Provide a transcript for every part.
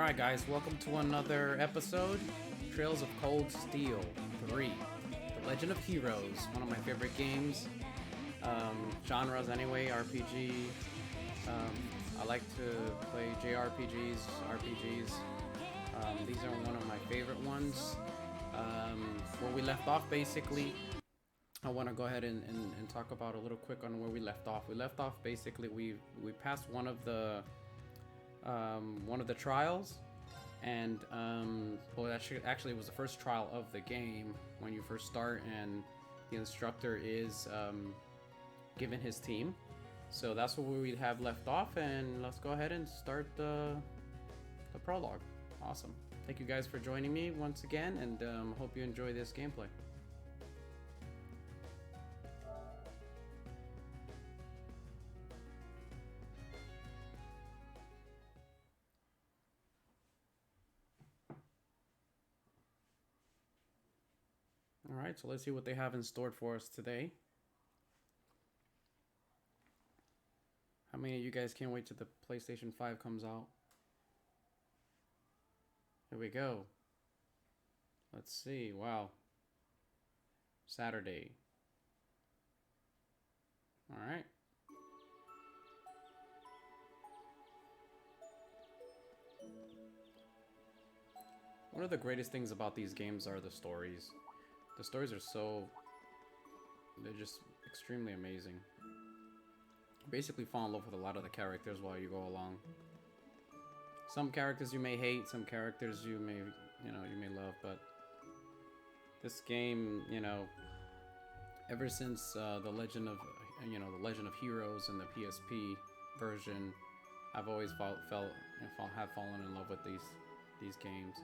Alright guys, welcome to another episode, Trails of Cold Steel 3, The Legend of Heroes, one of my favorite games, genres anyway, RPG, I like to play JRPGs, RPGs, these are one of my favorite ones. Where we left off basically, I want to go ahead and talk about a little quick on where we left off. We left off basically, we passed one of the trials, and well, actually it was the first trial of the game when you first start, and the instructor is given his team. So that's where we have left off, and let's go ahead and start the prologue. Awesome. Thank you guys for joining me once again, and hope you enjoy this gameplay. Alright, so let's see what they have in store for us today. How many of you guys can't wait till the PlayStation 5 comes out? Here we go. Let's see. Wow. Saturday. Alright. One of the greatest things about these games are the stories. The stories are they're just extremely amazing. You basically fall in love with a lot of the characters while you go along. Some characters you may hate, some characters you may love, but this game, ever since the Legend of Heroes and the PSP version, I've always have fallen in love with these games.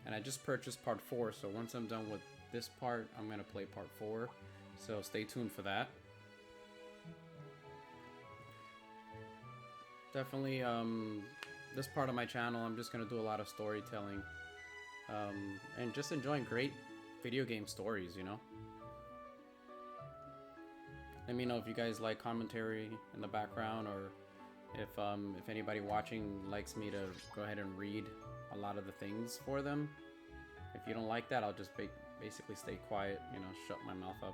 And I just purchased part 4, so once I'm done with this part, I'm gonna play part 4. So stay tuned for that. Definitely, this part of my channel, I'm just gonna do a lot of storytelling, and just enjoying great video game stories. Let me know if you guys like commentary in the background, or if anybody watching likes me to go ahead and read a lot of the things for them. If you don't like that, I'll just basically stay quiet, shut my mouth up.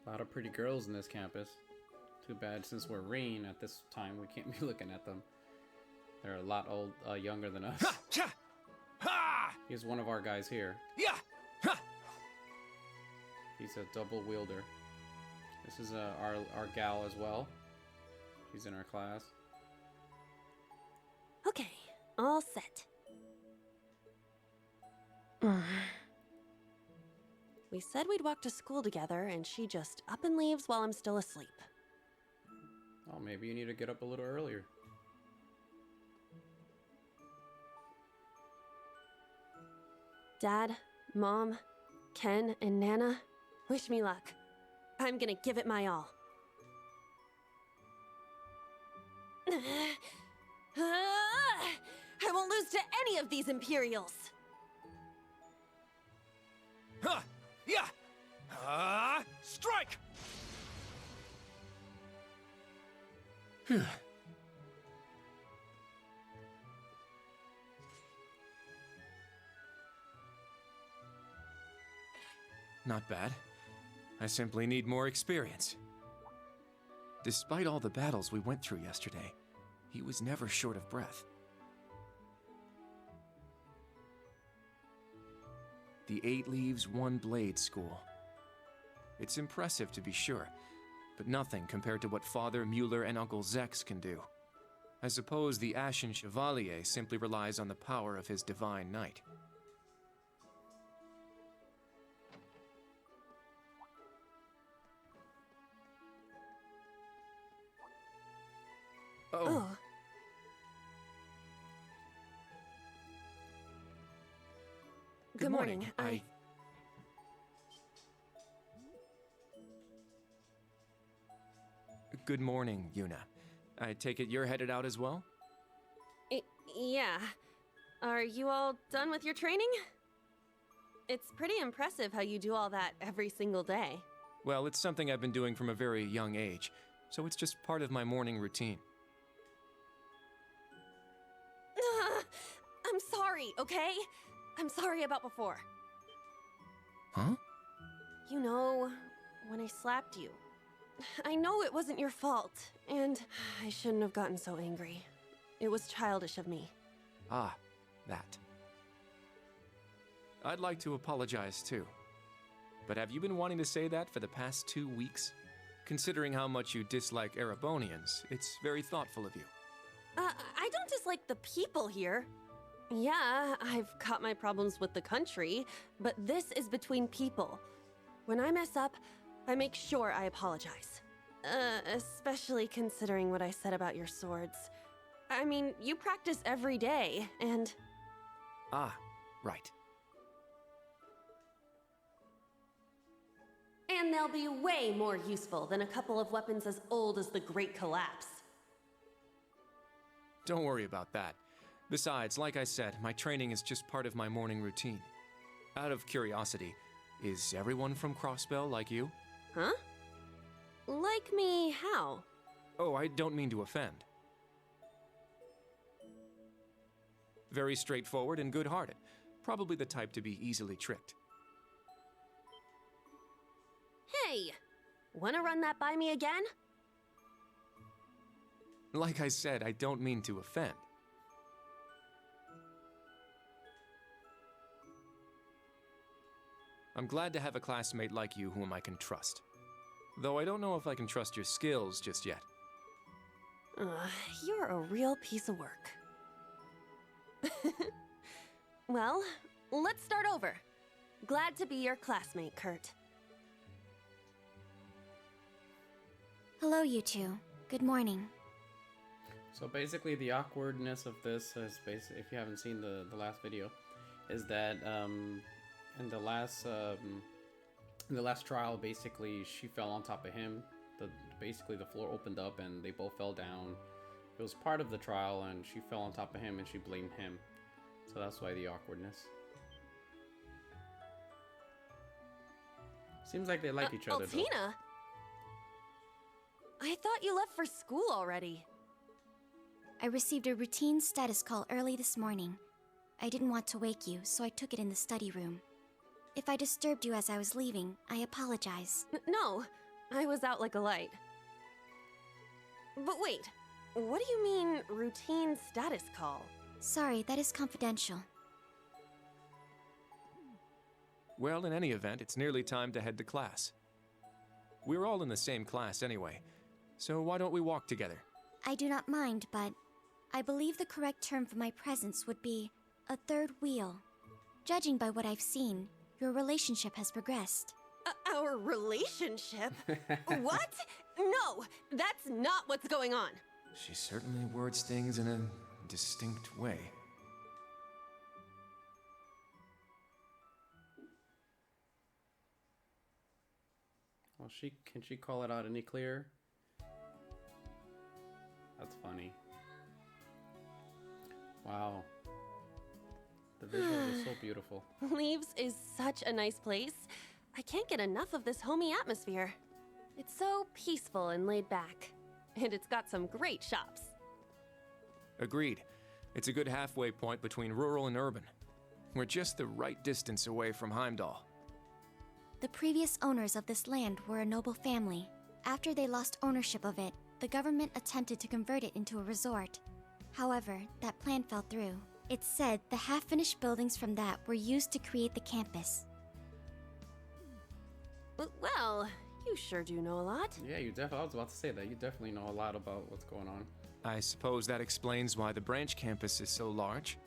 A lot of pretty girls in this campus. Too bad, since we're Rain at this time, we can't be looking at them. They're a lot younger than us. Here's one of our guys here. He's a double wielder. This is our gal as well. She's in our class. Okay, all set. We said we'd walk to school together, and she just up and leaves while I'm still asleep. Oh, maybe you need to get up a little earlier. Dad, Mom, Ken, and Nana, wish me luck. I'm gonna give it my all. I won't lose to any of these Imperials! Huh! Yeah! Strike! Not bad. I simply need more experience. Despite all the battles we went through yesterday, he was never short of breath. The 8 Leaves, 1 Blade School. It's impressive to be sure, but nothing compared to what Father Mueller and Uncle Zex can do. I suppose the Ashen Chevalier simply relies on the power of his divine knight. Oh. Good morning. Good morning, Yuna. I take it you're headed out as well? Yeah. Are you all done with your training? It's pretty impressive how you do all that every single day. Well, it's something I've been doing from a very young age. so it's just part of my morning routine. I'm sorry, okay? I'm sorry about before. Huh? You know, when I slapped you. I know it wasn't your fault, and I shouldn't have gotten so angry. It was childish of me. Ah, that. I'd like to apologize too. But have you been wanting to say that for the past 2 weeks? Considering how much you dislike Erebonians, it's very thoughtful of you. I don't dislike the people here. Yeah, I've got my problems with the country, but this is between people. When I mess up, I make sure I apologize. Especially considering what I said about your swords. I mean, you practice every day, and... Ah, right. And they'll be way more useful than a couple of weapons as old as the Great Collapse. Don't worry about that. Besides, like I said, my training is just part of my morning routine. Out of curiosity, is everyone from Crossbell like you? Huh? Like me, how? Oh, I don't mean to offend. Very straightforward and good-hearted. Probably the type to be easily tricked. Hey! Wanna run that by me again? Like I said, I don't mean to offend. I'm glad to have a classmate like you whom I can trust. Though I don't know if I can trust your skills just yet. You're a real piece of work. Well, let's start over. Glad to be your classmate, Kurt. Hello, you two. Good morning. So basically, the awkwardness of this is basically, if you haven't seen the last video, is that in the last trial, basically she fell on top of him. Basically the floor opened up and they both fell down. It was part of the trial, and she fell on top of him and she blamed him. So that's why the awkwardness. Seems like they like each other. Altina! I thought you left for school already. I received a routine status call early this morning. I didn't want to wake you, so I took it in the study room. If I disturbed you as I was leaving, I apologize. No, I was out like a light. But wait, what do you mean, routine status call? Sorry, that is confidential. Well, in any event, it's nearly time to head to class. We're all in the same class anyway, so why don't we walk together? I do not mind, but I believe the correct term for my presence would be a third wheel. Judging by what I've seen, your relationship has progressed. Our relationship? What? No, that's not what's going on. She certainly words things in a distinct way. Well, can she call it out any clearer? That's funny. Wow. The visuals are so beautiful. Leaves is such a nice place. I can't get enough of this homey atmosphere. It's so peaceful and laid back. And it's got some great shops. Agreed. It's a good halfway point between rural and urban. We're just the right distance away from Heimdall. The previous owners of this land were a noble family. After they lost ownership of it, the government attempted to convert it into a resort. However, that plan fell through. It's said the half-finished buildings from that were used to create the campus. Well, you sure do know a lot. Yeah, I was about to say that. You definitely know a lot about what's going on. I suppose that explains why the branch campus is so large.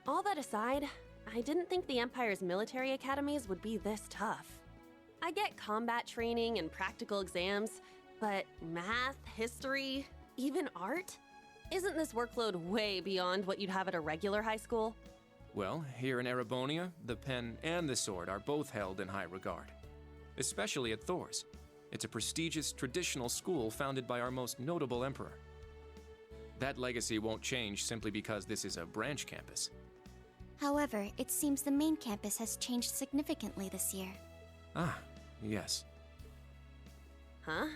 All that aside, I didn't think the Empire's military academies would be this tough. I get combat training and practical exams, but math, history, even art? Isn't this workload way beyond what you'd have at a regular high school? Well, here in Erebonia, the pen and the sword are both held in high regard. Especially at Thor's. It's a prestigious traditional school founded by our most notable emperor. That legacy won't change simply because this is a branch campus. However, it seems the main campus has changed significantly this year. Ah, yes. Huh?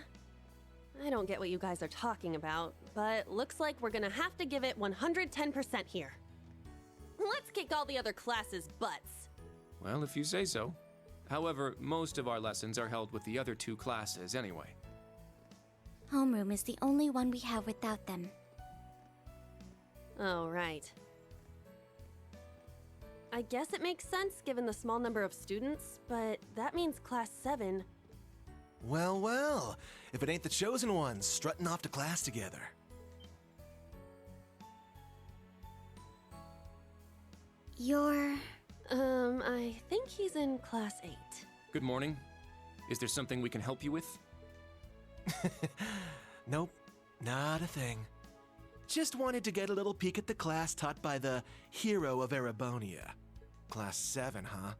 I don't get what you guys are talking about, but looks like we're gonna have to give it 110% here. Let's kick all the other classes' butts. Well, if you say so. However, most of our lessons are held with the other two classes anyway. Homeroom is the only one we have without them. Oh, right. I guess it makes sense given the small number of students, but that means Class 7. Well, well. If it ain't the chosen ones strutting off to class together. You're... I think he's in Class 8. Good morning. Is there something we can help you with? Nope, not a thing. Just wanted to get a little peek at the class taught by the hero of Erebonia. Class 7, huh?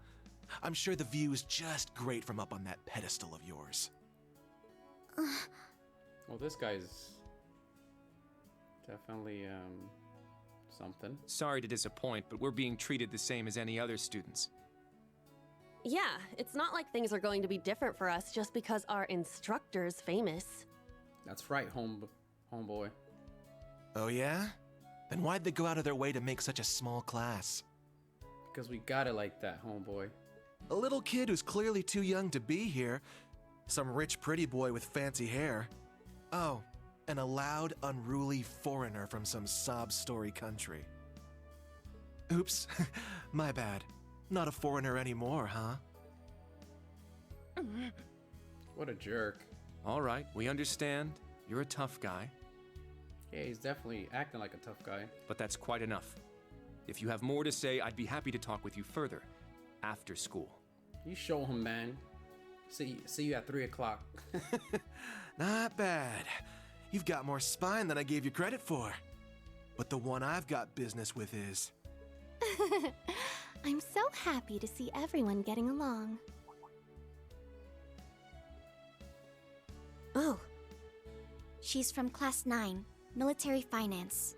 I'm sure the view is just great from up on that pedestal of yours. Well, this guy's definitely, something. Sorry to disappoint, but we're being treated the same as any other students. Yeah, it's not like things are going to be different for us just because our instructor's famous. That's right, homeboy. Oh yeah? Then why'd they go out of their way to make such a small class? Because we got it like that, homeboy. A little kid who's clearly too young to be here. Some rich pretty boy with fancy hair. Oh, and a loud, unruly foreigner from some sob story country. Oops, my bad. Not a foreigner anymore, huh? What a jerk. All right, we understand. You're a tough guy, Yeah, he's definitely acting like a tough guy. but that's quite enough. If you have more to say, I'd be happy to talk with you further after school. You show him, man. See you at 3 o'clock. Not bad. You've got more spine than I gave you credit for. But the one I've got business with is... I'm so happy to see everyone getting along. Oh, She's from Class 9, Military Finance.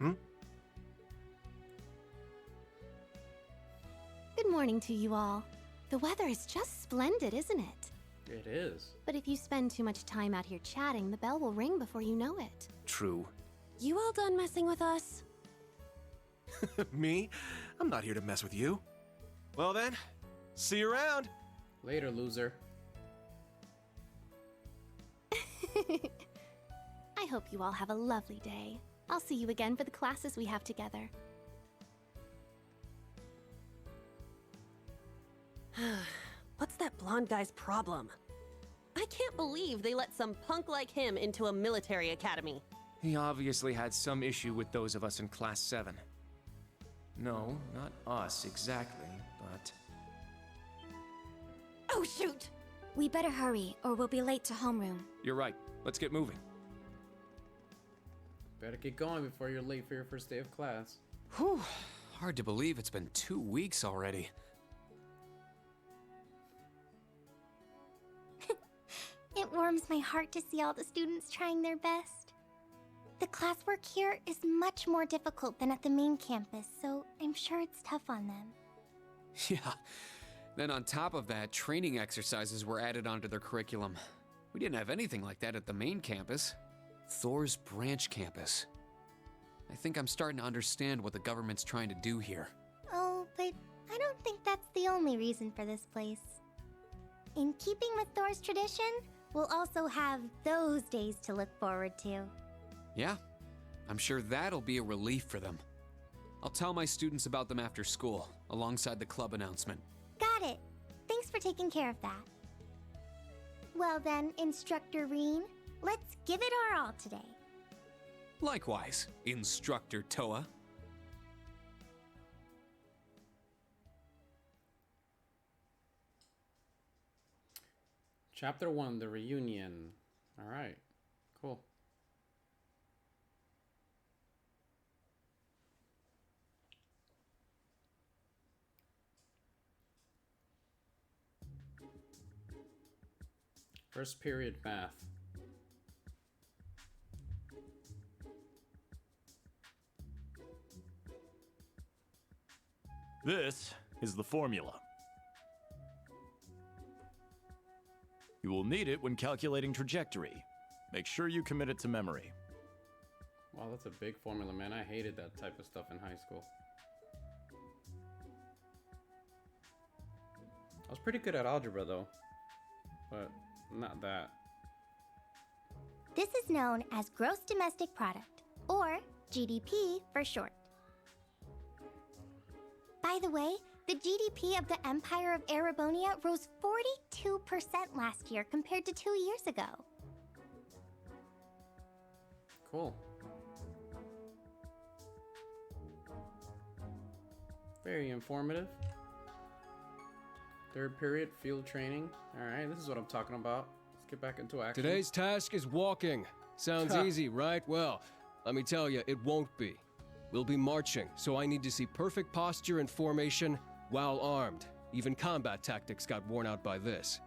Good morning to you all. The weather is just splendid, isn't it? It is. But if you spend too much time out here chatting, the bell will ring before you know it. True. you all done messing with us? Me? I'm not here to mess with you. Well then, see you around. Later, loser. I hope you all have a lovely day. I'll see you again for the classes we have together. What's that blonde guy's problem? I can't believe they let some punk like him into a military academy. He obviously had some issue with those of us in Class 7. No, not us exactly, but... Oh, shoot! We better hurry, or we'll be late to homeroom. You're right. Let's get moving. Better get going before you're late for your first day of class. Whew. Hard to believe it's been 2 weeks already. It warms my heart to see all the students trying their best. The classwork here is much more difficult than at the main campus, so I'm sure it's tough on them. Yeah. Then on top of that, training exercises were added onto their curriculum. We didn't have anything like that at the main campus. Thor's branch campus. I think I'm starting to understand what the government's trying to do here. Oh, but I don't think that's the only reason for this place. In keeping with Thor's tradition, we'll also have those days to look forward to. Yeah, I'm sure that'll be a relief for them. I'll tell my students about them after school, alongside the club announcement. Got it. Thanks for taking care of that. Well then, Instructor Reen, let's give it our all today. Likewise, Instructor Toa. Chapter 1, the reunion. Alright, cool. First period math. This is the formula. You will need it when calculating trajectory. Make sure you commit it to memory. Wow, that's a big formula, man. I hated that type of stuff in high school. I was pretty good at algebra, though. But not that. This is known as Gross Domestic Product, or GDP for short. By the way, the GDP of the Empire of Erebonia rose 42% last year compared to 2 years ago. Cool. Very informative. Third period, field training. Alright, this is what I'm talking about. Let's get back into action. Today's task is walking. Sounds easy, right? Well, let me tell you, it won't be. We'll be marching, so I need to see perfect posture and formation while armed. Even combat tactics got worn out by this.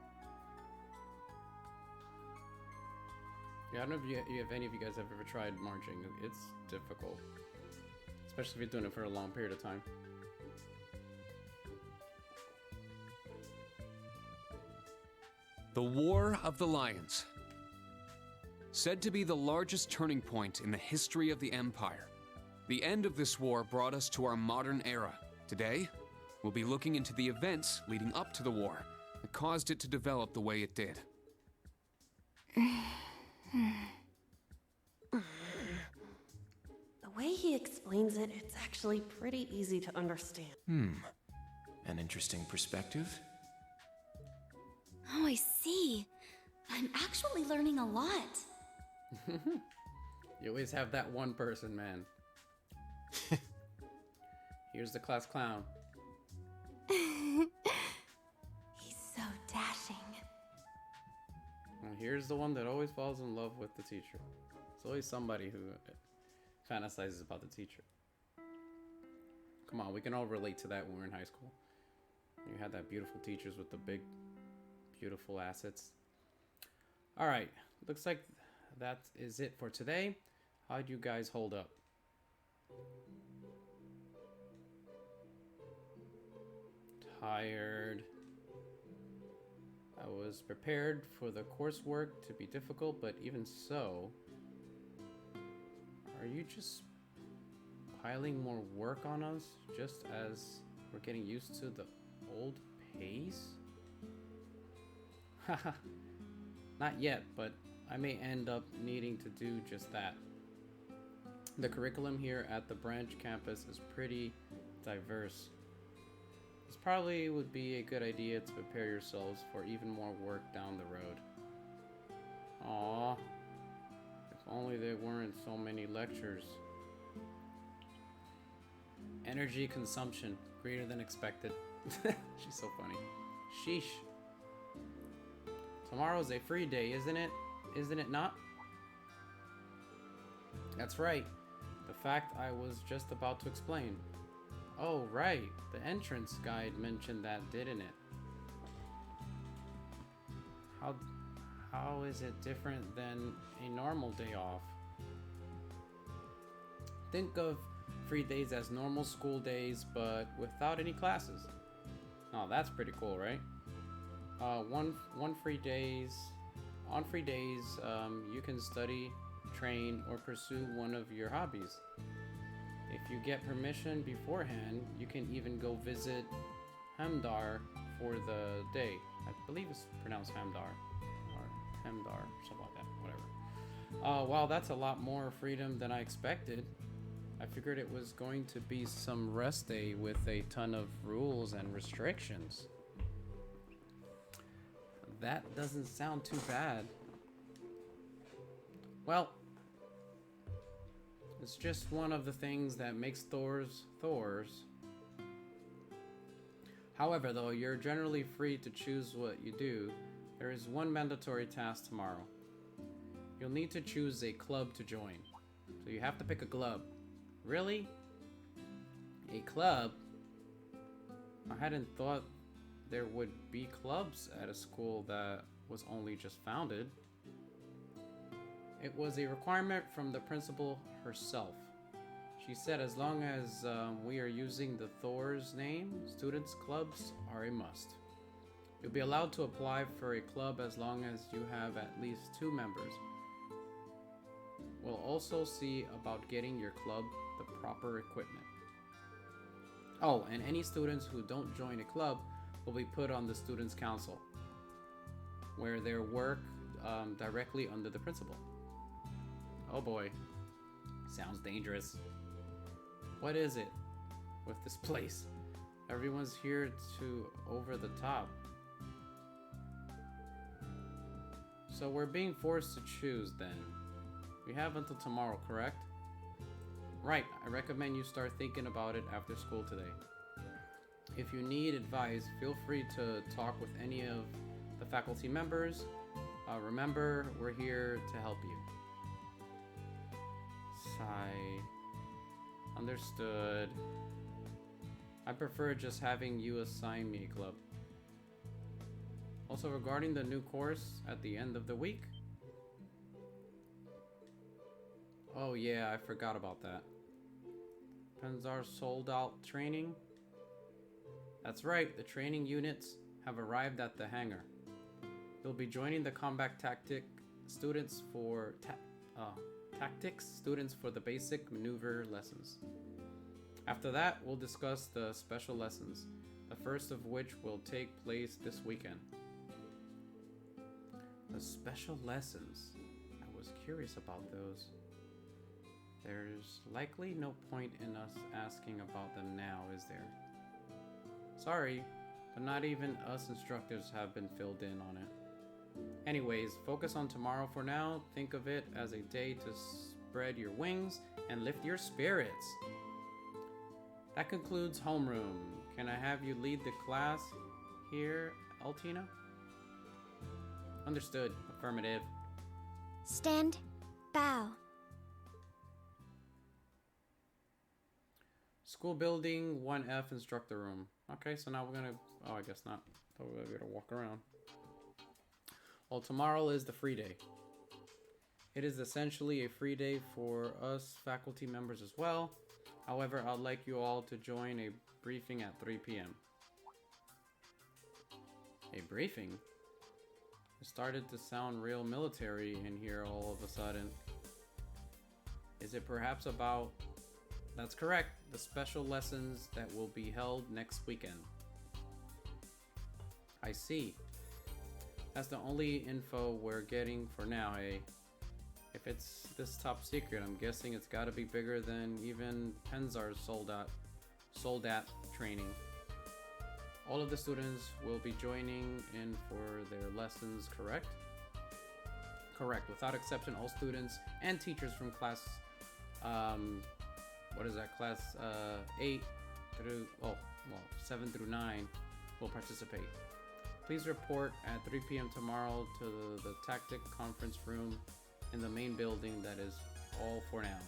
Yeah, I don't know if any of you guys have ever tried marching. It's difficult. Especially if you're doing it for a long period of time. The War of the Lions. Said to be the largest turning point in the history of the Empire. The end of this war brought us to our modern era. Today, we'll be looking into the events leading up to the war that caused it to develop the way it did. The way he explains it, it's actually pretty easy to understand. An interesting perspective. Oh, I see. I'm actually learning a lot. You always have that one person, man. Here's the class clown. He's so dashing. And here's the one that always falls in love with the teacher. It's always somebody who fantasizes about the teacher. Come on, we can all relate to that when we were in high school. You had that beautiful teachers with the big, beautiful assets. Alright, looks like that is it for today. How'd you guys hold up? Tired. I was prepared for the coursework to be difficult, but even so, are you just piling more work on us just as we're getting used to the old pace? Haha. Not yet, but I may end up needing to do just that. The curriculum here at the branch campus is pretty diverse. This probably would be a good idea to prepare yourselves for even more work down the road. Aww. If only there weren't so many lectures. Energy consumption greater than expected. She's so funny. Sheesh. Tomorrow's a free day, isn't it? Isn't it not? That's right. The fact I was just about to explain. Oh, right. The entrance guide mentioned that, didn't it? How is it different than a normal day off? Think of free days as normal school days, but without any classes. Oh, that's pretty cool, right? On free days, you can study, train, or pursue one of your hobbies. If you get permission beforehand, you can even go visit Hamdar for the day. I believe it's pronounced Hamdar, or Hamdar, something like that, whatever. Wow, that's a lot more freedom than I expected. I figured it was going to be some rest day with a ton of rules and restrictions. That doesn't sound too bad. Well, it's just one of the things that makes Thors Thors. However, though, you're generally free to choose what you do. There is one mandatory task tomorrow. You'll need to choose a club to join. So you have to pick a club. Really? A club? I hadn't thought there would be clubs at a school that was only just founded. It was a requirement from the principal herself. She said as long as we are using the Thor's name, students' clubs are a must. You'll be allowed to apply for a club as long as you have at least 2 members. We'll also see about getting your club the proper equipment. Oh, and any students who don't join a club will be put on the Students' Council, where they work directly under the principal. Oh boy. Sounds dangerous. What is it with this place? Everyone's here to over the top. So we're being forced to choose then. We have until tomorrow, correct? Right, I recommend you start thinking about it after school today. If you need advice, feel free to talk with any of the faculty members. Remember, we're here to help you. Sigh. Understood. I prefer just having you assign me a club. Also, regarding the new course at the end of the week. Oh yeah, I forgot about that. Penzar sold out training. That's right, the training units have arrived at the hangar. You'll be joining the combat tactics students for the basic maneuver lessons. After that, we'll discuss the special lessons, the first of which will take place this weekend. The special lessons. I was curious about those. There's likely no point in us asking about them now, is there? Sorry, but not even us instructors have been filled in on it. Anyways, focus on tomorrow for now. Think of it as a day to spread your wings and lift your spirits. That concludes homeroom. Can I have you lead the class here, Altina? Understood. Affirmative. Stand. Bow. School building 1F instructor room. Okay, so now we're gonna... Oh, I guess not. Thought we were gonna walk around. Well, tomorrow is the free day. It is essentially a free day for us faculty members as well. However, I'd like you all to join a briefing at 3 p.m. A briefing? It started to sound real military in here all of a sudden. Is it perhaps about... That's correct, the special lessons that will be held next weekend. I see. That's the only info we're getting for now, eh? If it's this top secret, I'm guessing it's gotta be bigger than even Penzar's sold at training. All of the students will be joining in for their lessons, correct? Correct. Without exception, all students and teachers from class, what is that? Class 8 through, 7 through 9 will participate. Please report at 3 p.m. tomorrow to the tactic conference room in the main building. That is all for now.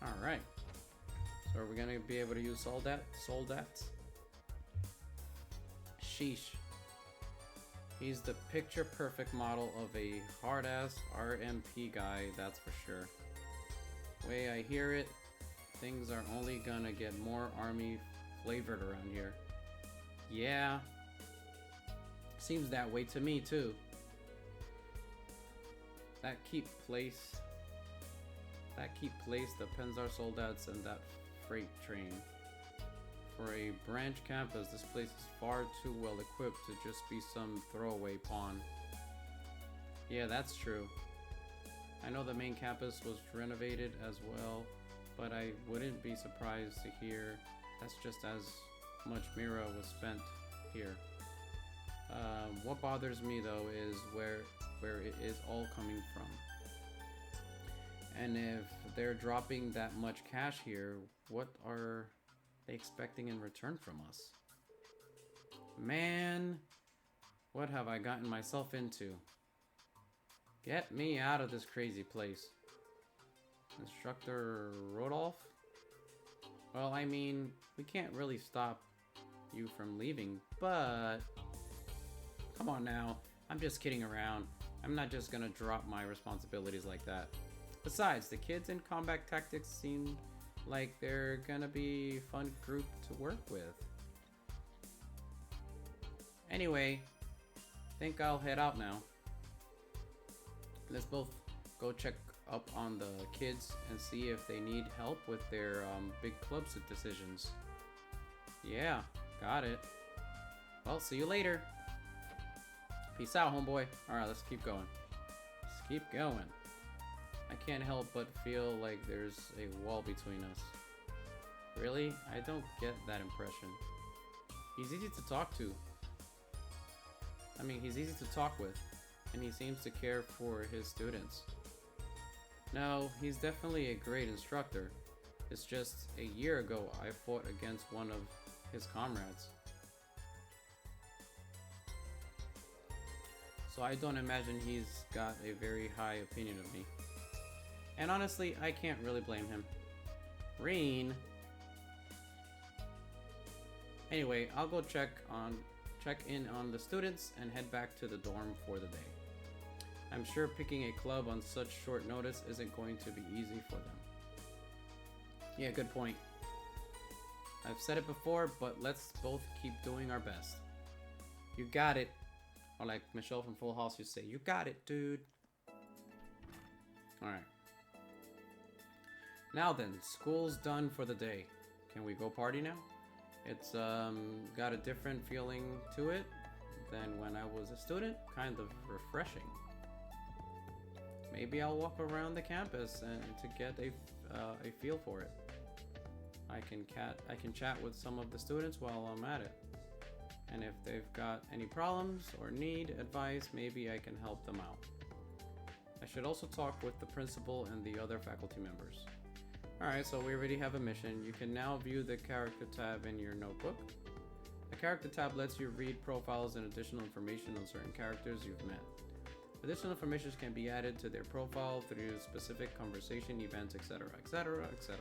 Alright. So are we gonna be able to use Soldat? Sheesh. He's the picture perfect model of a hard ass RMP guy, that's for sure. Way I hear it, things are only gonna get more army flavored around here. Yeah. Seems that way to me too. That keep place the Penzar soldats and that freight train. For a branch campus, this place is far too well equipped to just be some throwaway pawn. Yeah, that's true. I know the main campus was renovated as well, but I wouldn't be surprised to hear that's just as much Mira was spent here. What bothers me though is where it is all coming from. And if they're dropping that much cash here, what are they expecting in return from us? Man, what have I gotten myself into? Get me out of this crazy place. Instructor Rodolph? Well, I mean, we can't really stop you from leaving, but... Come on now, I'm just kidding around. I'm not just gonna drop my responsibilities like that. Besides, the kids in combat tactics seem like they're gonna be a fun group to work with. Anyway, think I'll head out now. Let's both go check up on the kids and see if they need help with their big club decisions. Yeah, got it. Well, see you later. Peace out, homeboy. Alright, let's keep going. Let's keep going. I can't help but feel like there's a wall between us. Really? I don't get that impression. He's easy to talk to. I mean, he's easy to talk with, and he seems to care for his students. No, he's definitely a great instructor. It's just a year ago I fought against one of his comrades. So I don't imagine he's got a very high opinion of me. And honestly, I can't really blame him. Reen. Anyway, I'll go check in on the students and head back to the dorm for the day. I'm sure picking a club on such short notice isn't going to be easy for them. Yeah, good point. I've said it before, but let's both keep doing our best. You got it. Or like Michelle from Full House used to say, you got it, dude. Alright. Now then, school's done for the day. Can we go party now? It's got a different feeling to it than when I was a student. Kind of refreshing. Maybe I'll walk around the campus and to get a feel for it. I can chat with some of the students while I'm at it. And if they've got any problems or need advice, maybe I can help them out. I should also talk with the principal and the other faculty members. Alright, so we already have a mission. You can now view the character tab in your notebook. The character tab lets you read profiles and additional information on certain characters you've met. Additional information can be added to their profile through specific conversation, events, etc., etc., etc.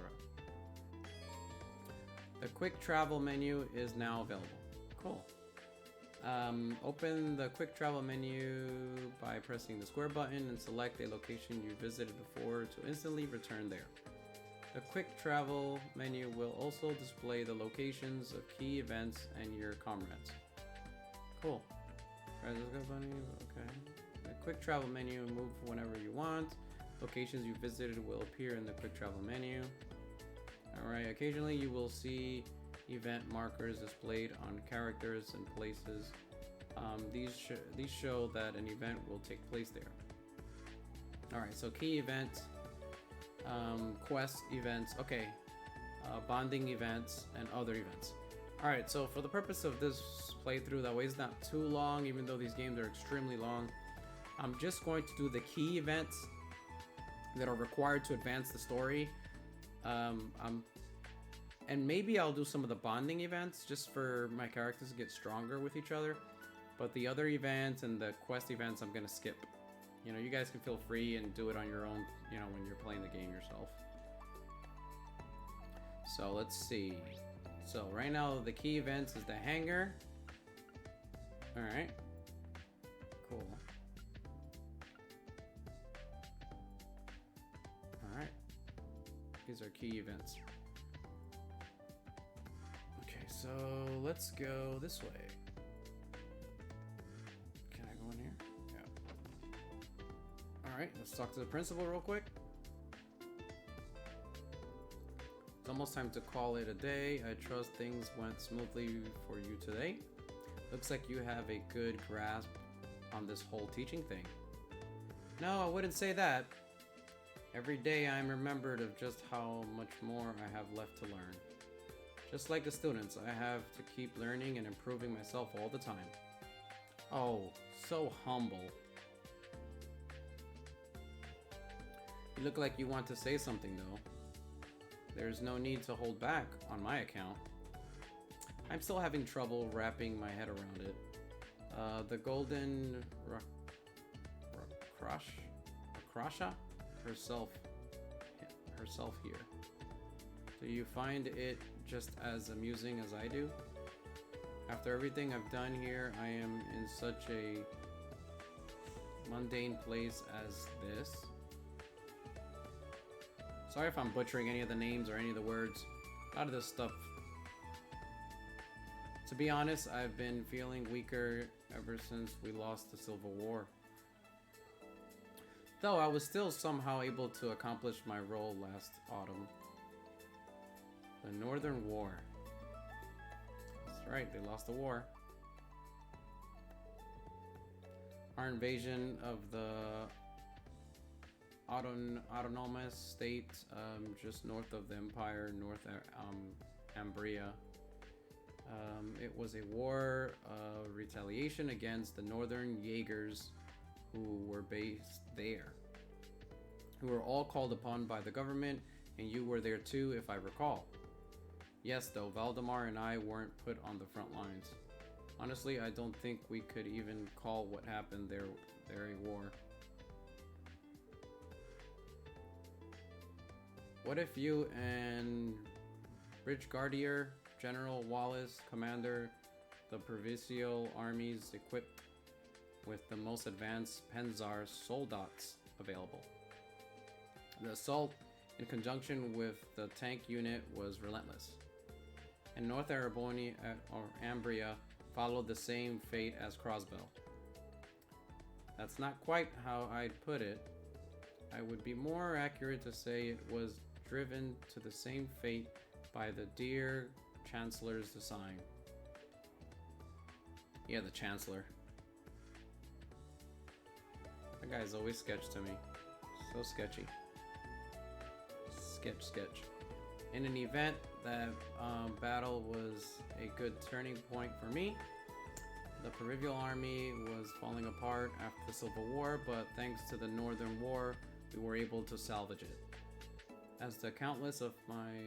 The quick travel menu is now available. Cool. Open the quick travel menu by pressing the square button and select a location you visited before to instantly return there. The quick travel menu will also display the locations of key events and your comrades. Cool. Press the square button. Okay. The quick travel menu, move whenever you want. Locations you visited will appear in the quick travel menu. Alright, occasionally you will see event markers displayed on characters and places. These show that an event will take place there. Alright, so key events, quest events, okay, bonding events, and other events. Alright, so for the purpose of this playthrough, that way it's not too long, even though these games are extremely long, I'm just going to do the key events that are required to advance the story. And maybe I'll do some of the bonding events just for my characters to get stronger with each other. But the other events and the quest events I'm gonna skip. You know, you guys can feel free and do it on your own, you know, when you're playing the game yourself. So let's see. So right now the key events is the hangar. Alright. Cool. Alright. These are key events. Okay, so let's go this way. Can I go in here? Yeah. Alright, let's talk to the principal real quick. It's almost time to call it a day. I trust things went smoothly for you today. Looks like you have a good grasp on this whole teaching thing. No, I wouldn't say that. Every day I'm remembered of just how much more I have left to learn. Just like the students, I have to keep learning and improving myself all the time. Oh, so humble. You look like you want to say something though. There's no need to hold back on my account. I'm still having trouble wrapping my head around it. The golden Akrasha herself here. Do you find it just as amusing as I do? After everything I've done here, I am in such a mundane place as this. Sorry if I'm butchering any of the names or any of the words. A lot of this stuff, To be honest, I've been feeling weaker ever since we lost the Civil War. Though I was still somehow able to accomplish my role last autumn. The Northern War. That's right, they lost the war. Our invasion of the autonomous state just north of the Empire, North Ambria. It was a war of retaliation against the Northern Jaegers who were based there, who were all called upon by the government, and you were there too, if I recall. Yes, though, Valdemar and I weren't put on the front lines. Honestly, I don't think we could even call what happened there a war. What if you and Brigadier General Wallace, commander the provincial armies equipped with the most advanced Panzer soldats available? The assault, in conjunction with the tank unit, was relentless. And North Arabonia or Ambria followed the same fate as Crossbell. That's not quite how I'd put it. I would be more accurate to say it was driven to the same fate by the dear Chancellor's design. Yeah, the Chancellor. That guy's always sketch to me. So sketchy. Sketch. In an event, that battle was a good turning point for me. The Provincial Army was falling apart after the Civil War, but thanks to the Northern War, we were able to salvage it. As the Countess of my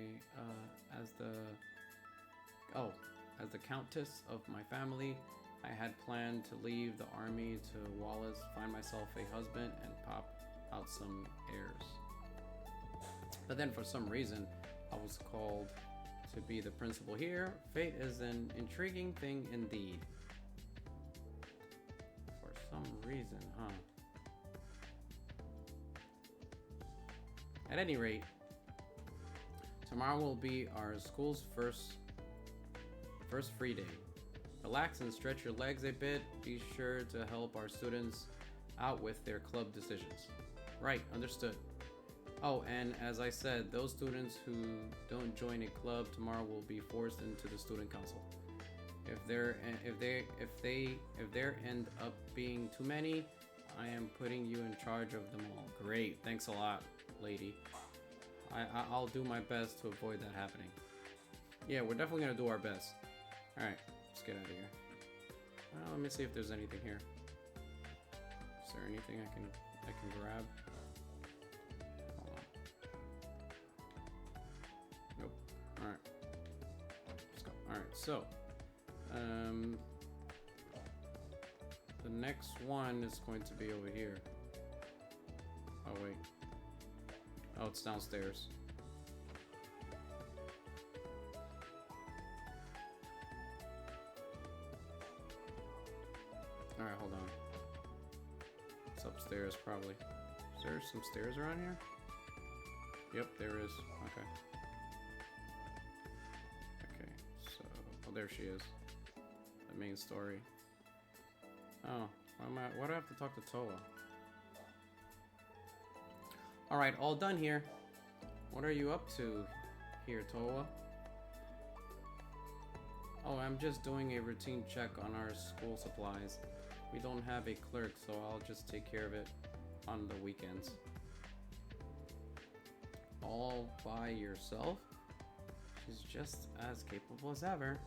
family, I had planned to leave the army to Wallace, find myself a husband, and pop out some heirs. But then for some reason, I was called to be the principal here. Fate is an intriguing thing indeed. For some reason, huh? At any rate, tomorrow will be our school's first free day. Relax and stretch your legs a bit. Be sure to help our students out with their club decisions. Right, understood. Oh, and as I said, those students who don't join a club tomorrow will be forced into the student council. If there end up being too many, I am putting you in charge of them all. Great, thanks a lot, lady. I'll do my best to avoid that happening. Yeah, we're definitely gonna do our best. All right, let's get out of here. Well, let me see if there's anything here. Is there anything I can grab? Hold on. Nope. All right. Let's go. All right. So, the next one is going to be over here. Oh wait. Oh, it's downstairs. Alright, hold on. It's upstairs, probably. Is there some stairs around here? Yep, there is. Okay. Okay, so... Oh, there she is. The main story. Oh, why do I have to talk to Toa? Alright, all done here. What are you up to here, Toa? Oh, I'm just doing a routine check on our school supplies. We don't have a clerk, so I'll just take care of it on the weekends. All by yourself? She's just as capable as ever.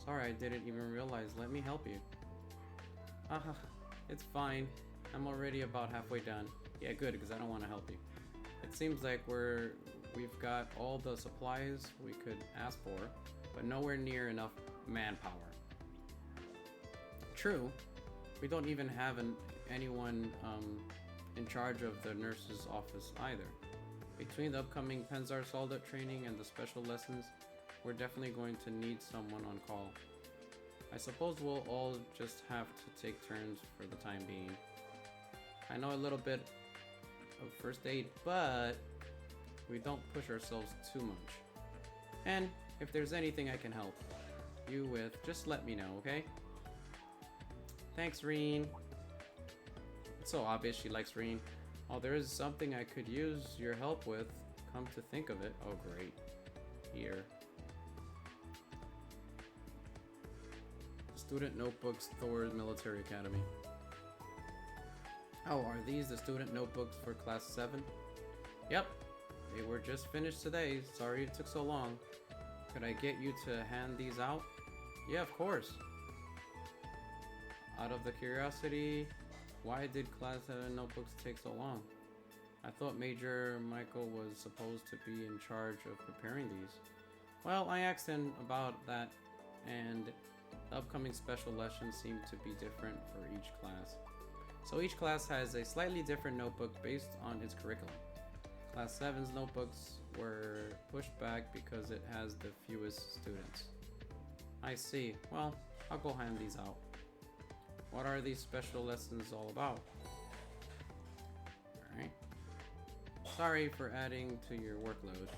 Sorry, I didn't even realize. Let me help you. Haha, it's fine. I'm already about halfway done. Yeah, good, because I don't want to help you. It seems like we've got all the supplies we could ask for, but nowhere near enough manpower. True, we don't even have anyone in charge of the nurse's office either. Between the upcoming Panzer Soldat training and the special lessons, we're definitely going to need someone on call. I suppose we'll all just have to take turns for the time being. I know a little bit of first aid, but we don't push ourselves too much. And if there's anything I can help, you with, just let me know, okay? Thanks, Reen. It's so obvious she likes Reen. Oh, there is something I could use your help with. Come to think of it. Oh, great. Here. Student notebooks, Thor's Military Academy. Oh, are these the student notebooks for class 7? Yep. They were just finished today. Sorry it took so long. Could I get you to hand these out? Yeah, of course. Out of the curiosity, why did class 7 notebooks take so long? I thought Major Michael was supposed to be in charge of preparing these. Well, I asked him about that, and the upcoming special lessons seem to be different for each class. So each class has a slightly different notebook based on its curriculum. Class 7's notebooks were pushed back because it has the fewest students. I see. Well, I'll go hand these out. What are these special lessons all about? Alright. Sorry for adding to your workload.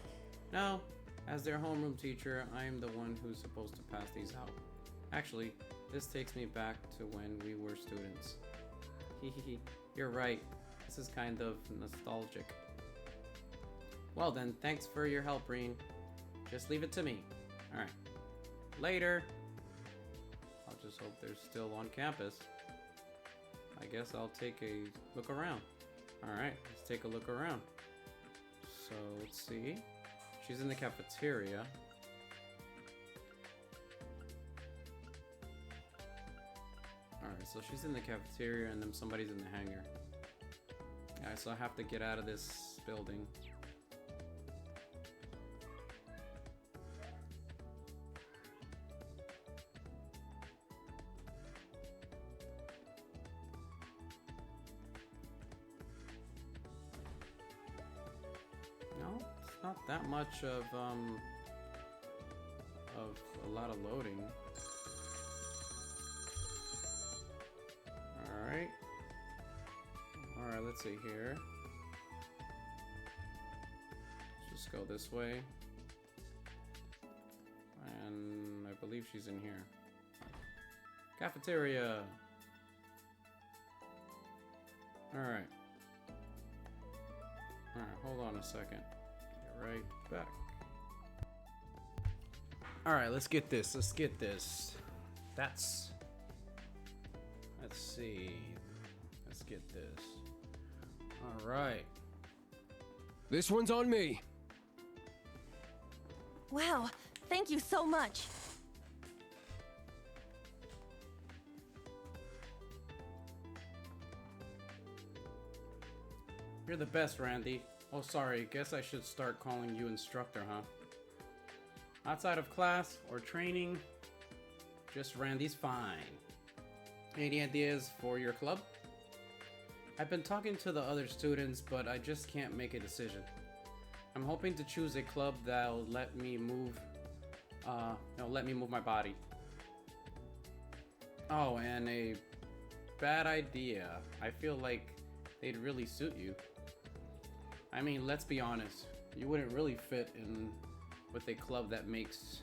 No, as their homeroom teacher, I am the one who's supposed to pass these out. Actually, this takes me back to when we were students. Hehehe, you're right. This is kind of nostalgic. Well then, thanks for your help, Reen. Just leave it to me. Alright. Later. I'll just hope they're still on campus. I guess I'll take a look around. Alright, let's take a look around. So, let's see. She's in the cafeteria. Alright, so she's in the cafeteria and then somebody's in the hangar. Alright, so I have to get out of this building. No, it's not that much of a lot of loading. Alright. Alright, let's see here. Let's just go this way. And I believe she's in here. Cafeteria! Alright. Alright, hold on a second. Get right back. Alright, let's get this. Let's get this. Let's see. Let's get this. Alright. This one's on me. Wow, thank you so much. You're the best, Randy. Oh, sorry. Guess I should start calling you instructor, huh? Outside of class or training, just Randy's fine. Any ideas for your club? I've been talking to the other students, but I just can't make a decision. I'm hoping to choose a club that'll let me move my body. Oh, and a bad idea. I feel like they'd really suit you. I mean, let's be honest. You wouldn't really fit in with a club that makes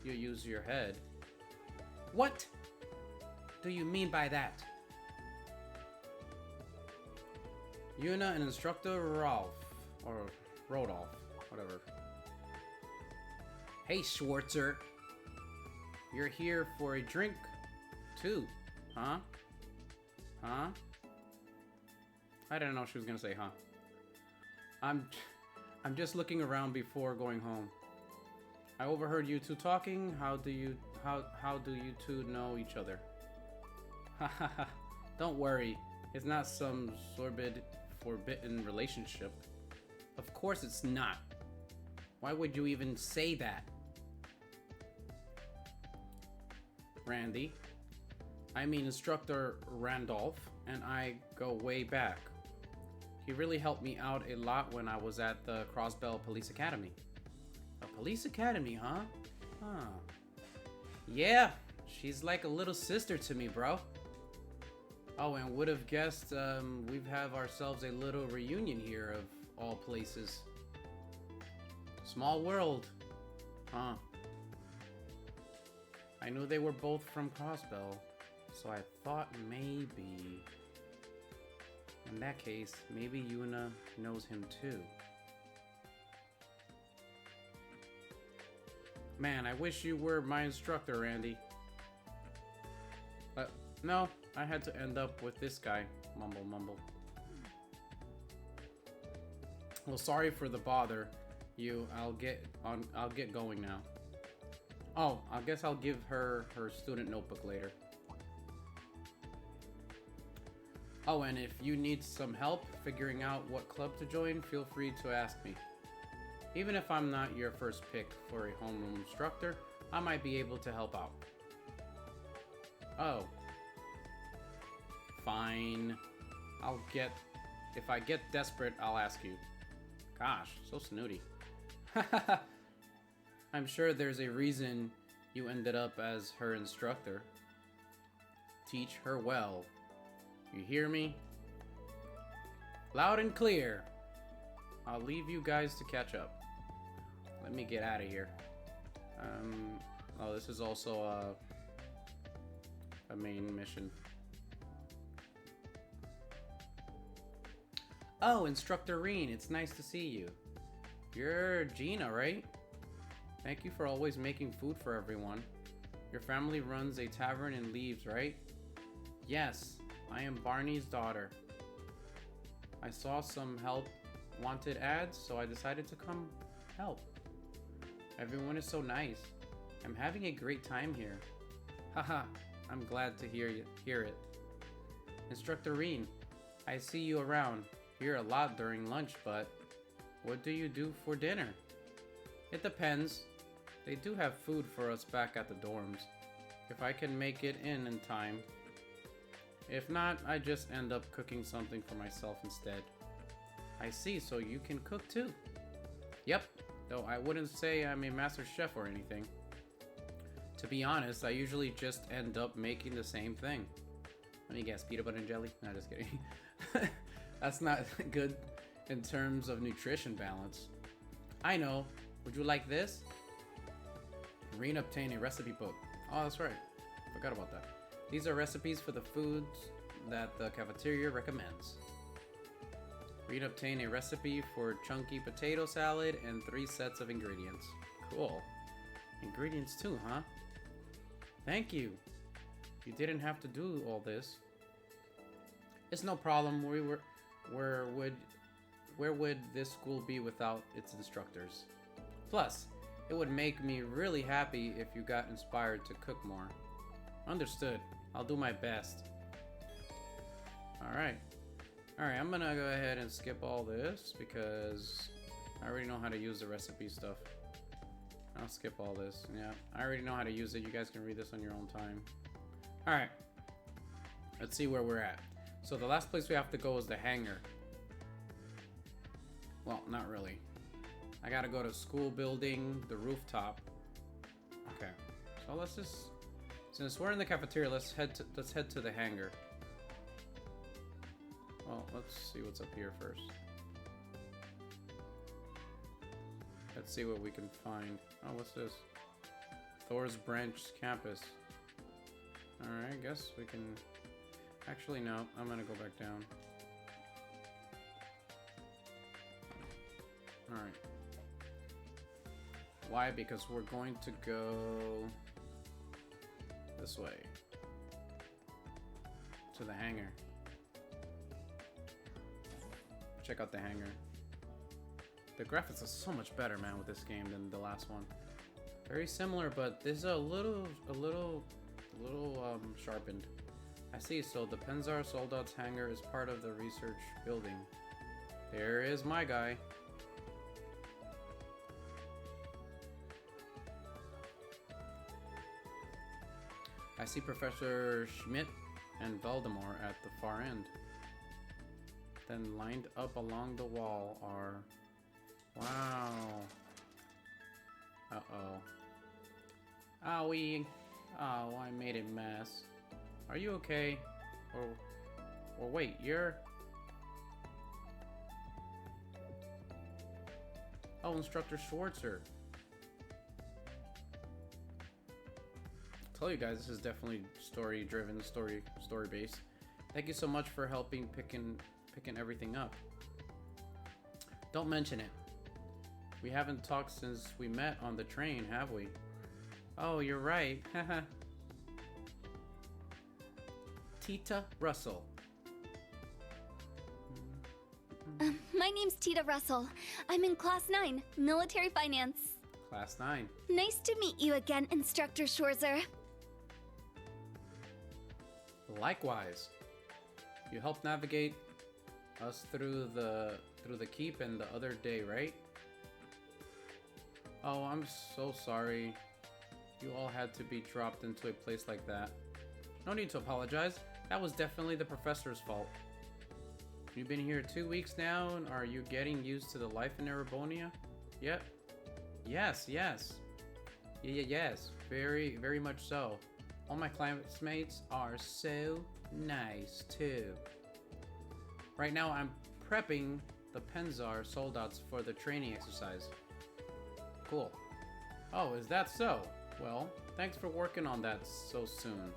you use your head. What do you mean by that? Yuna and instructor Rolf, or Rodolph, whatever. Hey, Schwarzer. You're here for a drink, too, huh? Huh? I didn't know she was gonna say, huh? I'm just looking around before going home. I overheard you two talking. How do you two know each other? Hahaha. Don't worry. It's not some sordid, forbidden relationship. Of course it's not. Why would you even say that? Randy. I mean Instructor Randolph and I go way back. He really helped me out a lot when I was at the Crossbell Police Academy. A police academy, huh? Huh. Yeah, she's like a little sister to me, bro. Oh, and would have guessed we've have ourselves a little reunion here of all places. Small world. Huh. I knew they were both from Crossbell, so I thought maybe... In that case, maybe Yuna knows him too. Man, I wish you were my instructor, Randy. But no, I had to end up with this guy. Mumble, mumble. Well, sorry for the bother. I'll get going now. Oh, I guess I'll give her her student notebook later. Oh, and if you need some help figuring out what club to join, feel free to ask me. Even if I'm not your first pick for a homeroom instructor, I might be able to help out. Oh. Fine. If I get desperate, I'll ask you. Gosh, so snooty. I'm sure there's a reason you ended up as her instructor. Teach her well. You hear me? Loud and clear. I'll leave you guys to catch up. Let me get out of here. Oh, this is also a main mission. Oh, Instructor Reen, it's nice to see you. You're Gina, right? Thank you for always making food for everyone. Your family runs a tavern in Leaves, right? Yes, I am Barney's daughter. I saw some help wanted ads, so I decided to come help. Everyone is so nice. I'm having a great time here. Haha, I'm glad to hear it. Instructor Reen, I see you around here a lot during lunch, but what do you do for dinner? It depends. They do have food for us back at the dorms, if I can make it in time. If not, I just end up cooking something for myself instead. I see, so you can cook too. Yep, though I wouldn't say I'm a master chef or anything. To be honest, I usually just end up making the same thing. Let me guess, peanut butter and jelly? No, just kidding. That's not good in terms of nutrition balance. I know. Would you like this? Reen obtained a recipe book. Oh, that's right. Forgot about that. These are recipes for the foods that the cafeteria recommends. Reen obtained a recipe for chunky potato salad and 3 sets of ingredients. Cool. Ingredients too, huh? Thank you. You didn't have to do all this. It's no problem. Where would this school be without its instructors? Plus, it would make me really happy if you got inspired to cook more. Understood. I'll do my best. Alright. Alright, I'm gonna go ahead and skip all this because I already know how to use the recipe stuff. I'll skip all this. Yeah, I already know how to use it. You guys can read this on your own time. Alright. Let's see where we're at. So the last place we have to go is the hangar. Well, not really. I gotta go to school building, the rooftop. Okay. So let's just... Since we're in the cafeteria, let's head to the hangar. Well, let's see what's up here first. Let's see what we can find. Oh, what's this? Thor's Branch campus. Alright, I guess we can... Actually, no. I'm gonna go back down. Alright. Why? Because we're going to go... this way. To the hangar. Check out the hangar. The graphics are so much better, man, with this game than the last one. Very similar, but this is a little sharpened. I see, so the Penzar Soldat's hangar is part of the research building. There is my guy. I see Professor Schmidt and Voldemort at the far end. Then lined up along the wall are... Wow. Uh-oh. Owie. Oh, I made a mess. Are you okay? Or wait, you're... Oh, Instructor Schwarzer. told you guys, this is definitely story-driven, story-based. Thank you so much for helping picking everything up. Don't mention it. We haven't talked since we met on the train, have we? Oh, you're right. Haha. Tita Russell. My name's Tita Russell. I'm in Class 9, Military Finance. Class 9. Nice to meet you again, Instructor Schwarzer. Likewise. You helped navigate us through the keep and the other day, right? Oh, I'm so sorry. You all had to be dropped into a place like that. No need to apologize. That was definitely the professor's fault. You've been here 2 weeks now, and are you getting used to the life in Erebonia? Yep. Yes. Yes. Very, very much so. All my classmates are so nice, too. Right now, I'm prepping the Penzar soldats for the training exercise. Cool. Oh, is that so? Well, thanks for working on that so soon.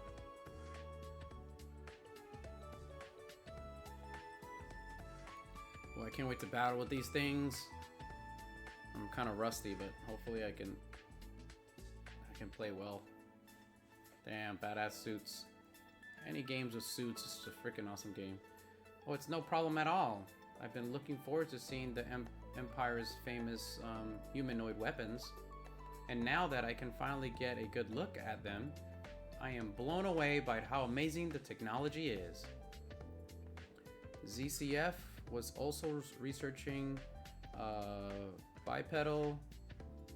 Well, I can't wait to battle with these things. I'm kind of rusty, but hopefully I can play well. Damn, badass suits. Any games with suits is just a freaking awesome game. Oh, it's no problem at all. I've been looking forward to seeing the Empire's famous humanoid weapons. And now that I can finally get a good look at them, I am blown away by how amazing the technology is. ZCF was also researching bipedal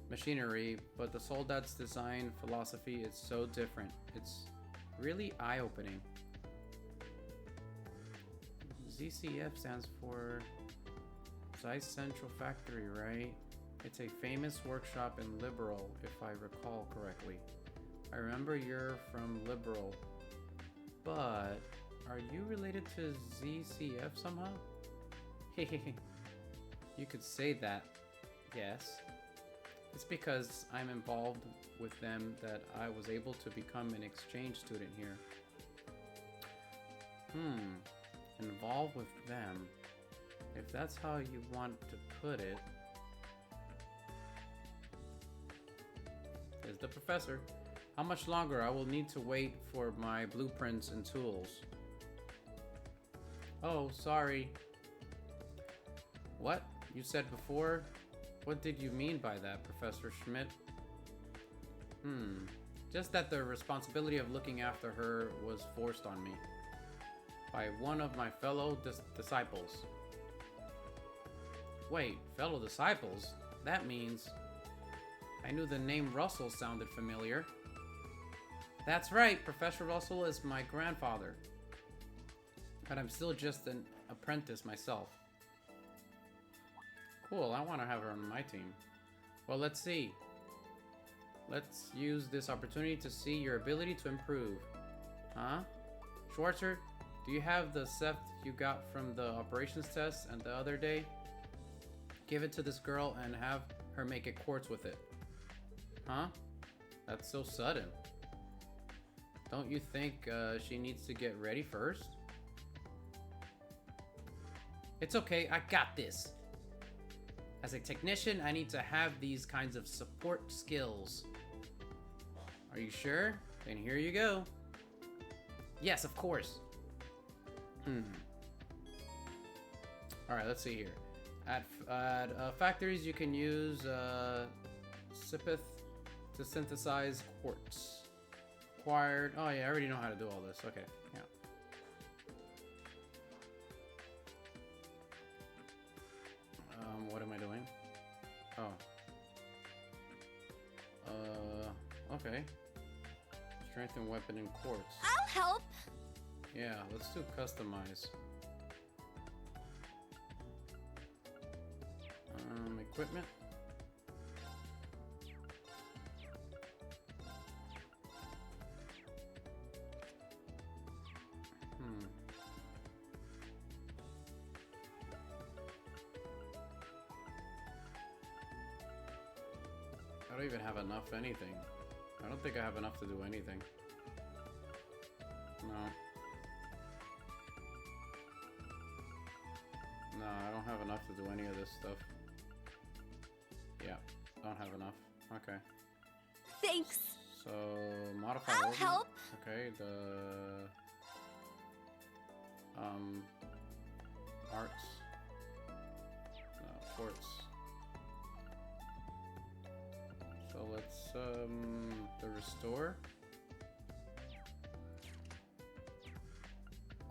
machinery, but the Soldat's design philosophy is so different. It's really eye-opening. ZCF stands for Zeiss Central Factory, right? It's a famous workshop in Liberal, if I recall correctly. I remember you're from Liberal, but are you related to ZCF somehow? Hehehe. You could say that, yes. It's because I'm involved with them that I was able to become an exchange student here. Involved with them. If that's how you want to put it. There's the professor. How much longer I will need to wait for my blueprints and tools? Oh, sorry. What? You said before? What did you mean by that, Professor Schmidt? Just that the responsibility of looking after her was forced on me. By one of my fellow disciples. Wait, fellow disciples? That means... I knew the name Russell sounded familiar. That's right, Professor Russell is my grandfather. But I'm still just an apprentice myself. Cool, I want to have her on my team. Well, let's see. Let's use this opportunity to see your ability to improve. Huh? Schwarzer, do you have the Seth you got from the operations test and the other day? Give it to this girl and have her make a quartz with it. Huh? That's so sudden. Don't you think she needs to get ready first? It's okay, I got this. As a technician, I need to have these kinds of support skills. Are you sure? Then here you go. Yes, of course. Alright, let's see here. At factories, you can use Sipith to synthesize quartz. Acquired. Oh yeah, I already know how to do all this. Okay, yeah. What am I doing? Oh. Okay. Strengthen weapon and quartz. I'll help. Yeah, let's do customize. Equipment. I don't even have enough anything. I don't think I have enough to do anything. No. No, I don't have enough to do any of this stuff. Yeah, don't have enough. Okay. Thanks. So, modify I'll organ. help. Okay, the... Arts. Quartz. So let's, the restore.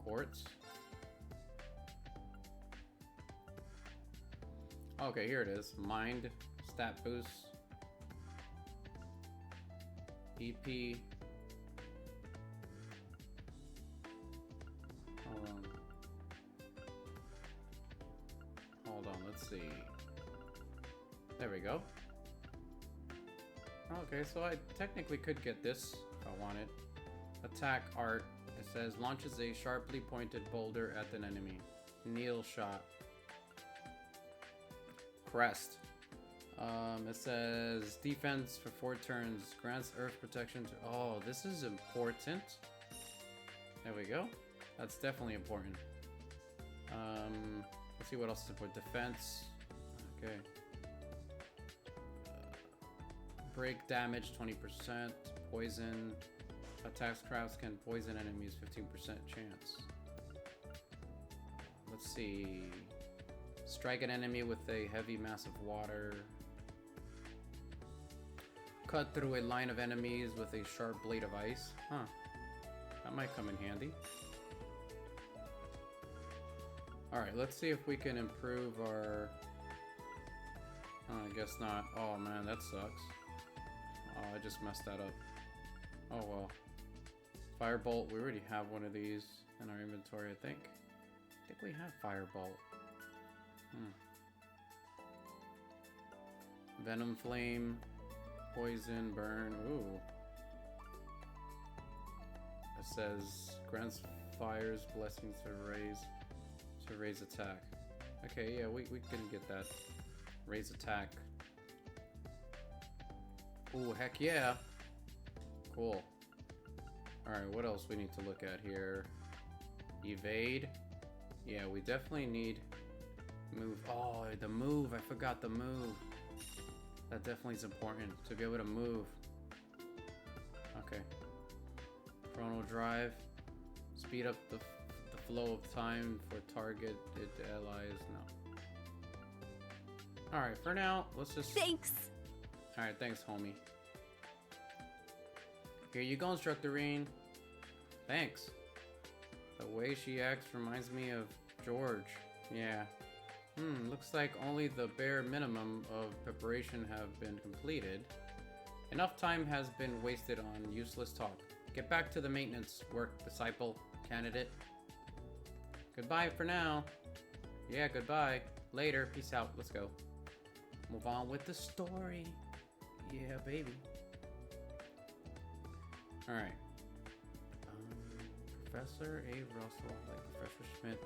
Quartz. Okay, here it is. Mind, stat boost, EP. Hold on, let's see. There we go. Okay, so I technically could get this if I wanted. Attack art. It says launches a sharply pointed boulder at an enemy. Kneel shot. Crest. It says defense for 4 turns. Grants earth protection to... Oh, this is important. There we go. That's definitely important. Let's see what else is important. Defense. Okay. Break damage 20%. Poison. Attacks crafts can poison enemies 15% chance. Let's see. Strike an enemy with a heavy mass of water. Cut through a line of enemies with a sharp blade of ice. Huh. That might come in handy. Alright, let's see if we can improve our... Oh, I guess not. Oh man, that sucks. Oh, I just messed that up. Oh well. Firebolt, we already have one of these in our inventory, I think. I think we have Firebolt. Venom Flame, Poison, Burn. Ooh. It says grants fires blessings to raise attack. Okay, yeah, we can get that. Raise attack. Ooh, heck yeah. Cool. Alright, what else we need to look at here? Evade. Yeah, we definitely need move. Oh, the move. I forgot the move. That definitely is important to be able to move. Okay. Chrono drive. Speed up the flow of time for targeted allies. No. Alright, for now, let's just... Thanks. Alright, thanks, homie. Here you go, Instructorine. Thanks. The way she acts reminds me of George. Yeah. Looks like only the bare minimum of preparation have been completed. Enough time has been wasted on useless talk. Get back to the maintenance work, disciple, candidate. Goodbye for now. Yeah, goodbye. Later. Peace out. Let's go. Move on with the story. Yeah, baby. Alright. Professor A. Russell, like Professor Schmidt,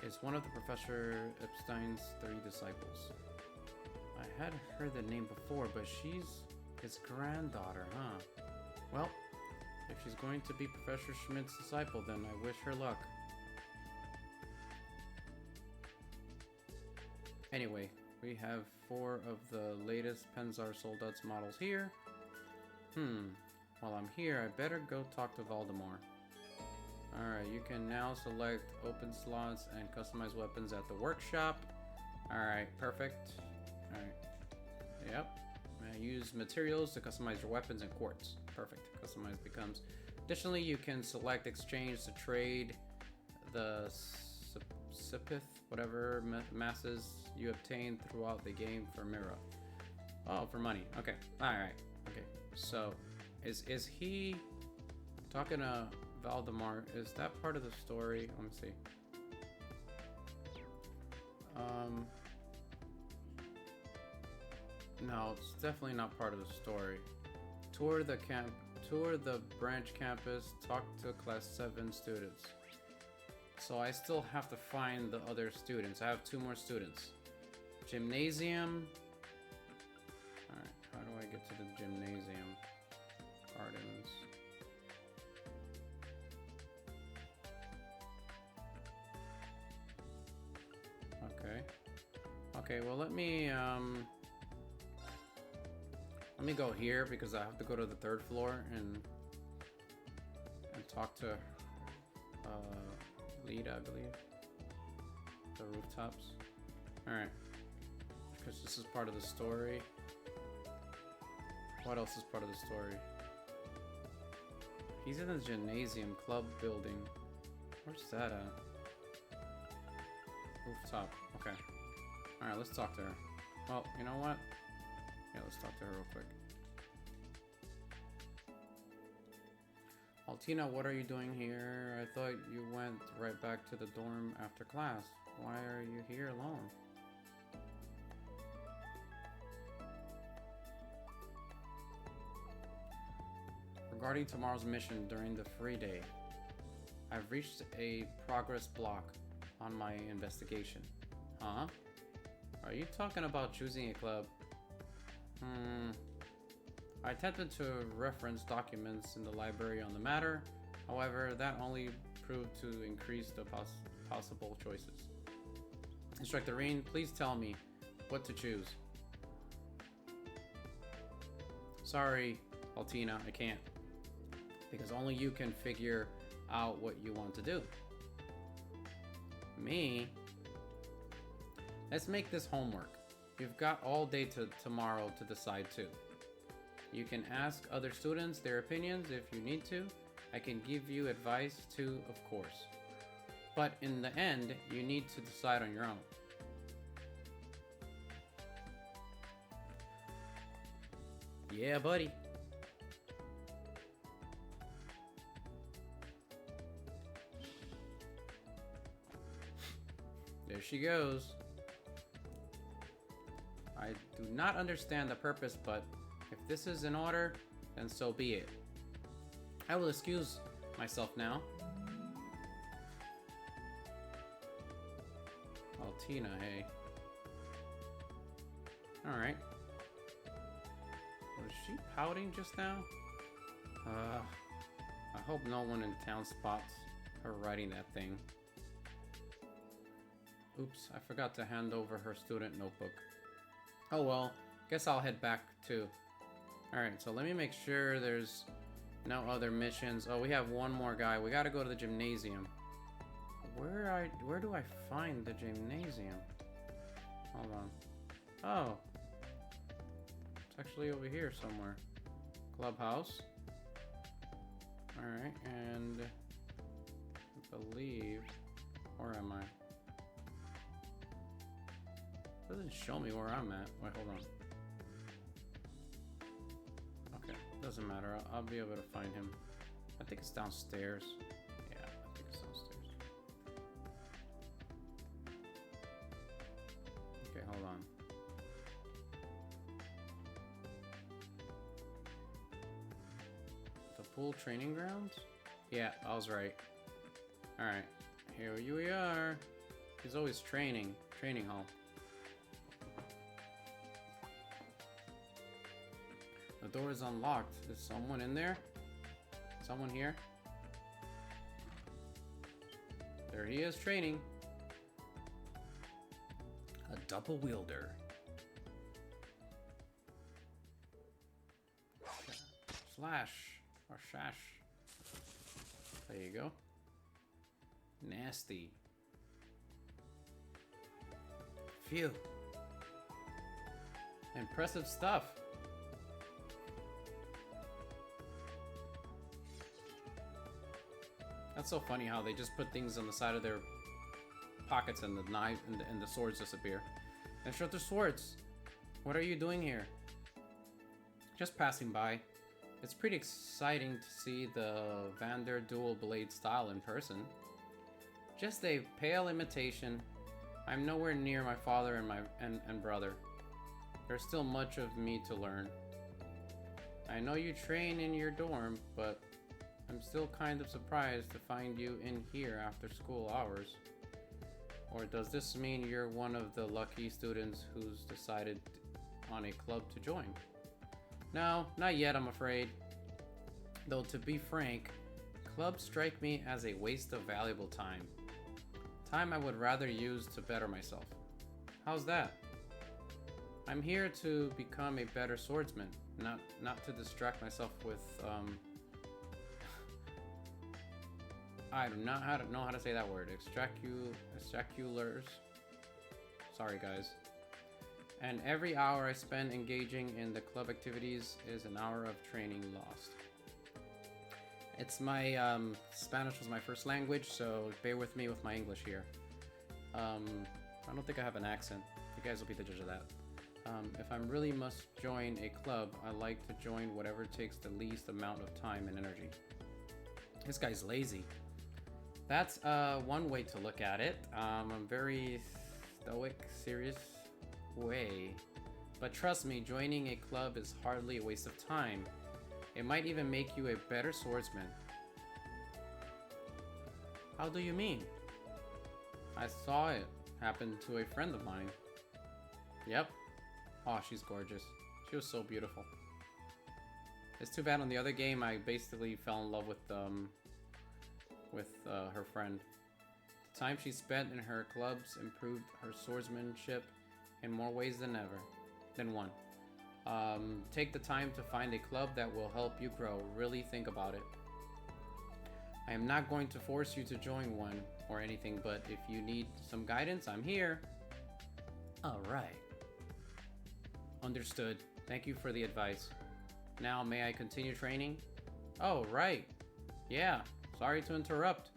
is one of the Professor Epstein's 3 disciples. I had heard the name before, but she's his granddaughter, huh? Well, if she's going to be Professor Schmidt's disciple, then I wish her luck. Anyway, we have 4 of the latest Penzar Soldats models here. While I'm here, I better go talk to Valdemar. Alright, you can now select open slots and customize weapons at the workshop. Alright, perfect. Alright. Yep. Use materials to customize your weapons and quartz. Perfect. Customize becomes... Additionally, you can select exchange to trade the Sipith, whatever masses you obtain throughout the game for Mira. Oh, for money. Okay. Alright. Okay. So, is he talking to Valdemar? Is that part of the story? Let me see. No, it's definitely not part of the story. Tour the branch campus, talk to class 7 students. So I still have to find the other students. I have 2 more students. Gymnasium. Alright, how do I get to the gymnasium? Okay, well let me go here because I have to go to the 3rd floor and talk to Lita, I believe. The rooftops. Alright. Because this is part of the story. What else is part of the story? He's in the gymnasium club building. Where's that at? Rooftop. Okay. Alright, let's talk to her. Well, you know what? Yeah, let's talk to her real quick. Altina, what are you doing here? I thought you went right back to the dorm after class. Why are you here alone? Regarding tomorrow's mission during the free day, I've reached a progress block on my investigation. Huh? Are you talking about choosing a club? I attempted to reference documents in the library on the matter. However, that only proved to increase the possible choices. Instructor Reen, please tell me what to choose. Sorry, Altina, I can't. Because only you can figure out what you want to do. Me? Let's make this homework. You've got all day tomorrow to decide too. You can ask other students their opinions if you need to. I can give you advice too, of course. But in the end, you need to decide on your own. Yeah, buddy. There she goes. I do not understand the purpose, but if this is in order, then so be it. I will excuse myself now. Altina, hey. Alright. Was she pouting just now? I hope no one in town spots her writing that thing. Oops, I forgot to hand over her student notebook. Oh well, guess I'll head back too. Alright, so let me make sure there's no other missions. Oh, we have one more guy. We gotta go to the gymnasium. Where do I find the gymnasium? Hold on. Oh. It's actually over here somewhere. Clubhouse. Alright, and I believe... Where am I? It doesn't show me where I'm at. Wait, hold on. Okay, doesn't matter. I'll be able to find him. I think it's downstairs. Yeah, I think it's downstairs. Okay, hold on. The pool training grounds? Yeah, I was right. Alright, here we are. He's always training. Training hall. The door is unlocked. Is someone in there? Someone here? There he is, training. A double wielder. Slash. Or shash. There you go. Nasty. Phew. Impressive stuff. That's so funny how they just put things on the side of their pockets and the knife and the swords disappear. Instructor Swords, what are you doing here? Just passing by. It's pretty exciting to see the Vander dual blade style in person. Just a pale imitation. I'm nowhere near my father and brother. There's still much of me to learn. I know you train in your dorm, but I'm still kind of surprised to find you in here after school hours. Or does this mean you're one of the lucky students who's decided on a club to join? No, not yet, I'm afraid. Though to be frank, clubs strike me as a waste of valuable time. Time I would rather use to better myself. How's that? I'm here to become a better swordsman, not to distract myself with I do not know how to say that word. Extracurculars. Sorry, guys. And every hour I spend engaging in the club activities is an hour of training lost. It's my Spanish was my first language, so bear with me with my English here. I don't think I have an accent. You guys will be the judge of that. If I really must join a club, I like to join whatever takes the least amount of time and energy. This guy's lazy. That's one way to look at it. I'm very stoic, serious way. But trust me, joining a club is hardly a waste of time. It might even make you a better swordsman. How do you mean? I saw it happen to a friend of mine. Yep. Oh, she's gorgeous. She was so beautiful. It's too bad on the other game I basically fell in love with her friend. The time she spent in her clubs improved her swordsmanship in more ways than one. Take the time to find a club that will help you grow. Really think about it. I am not going to force you to join one or anything, but if you need some guidance, I'm here. Alright. Understood. Thank you for the advice. Now, may I continue training? Oh, right. Yeah. Sorry to interrupt.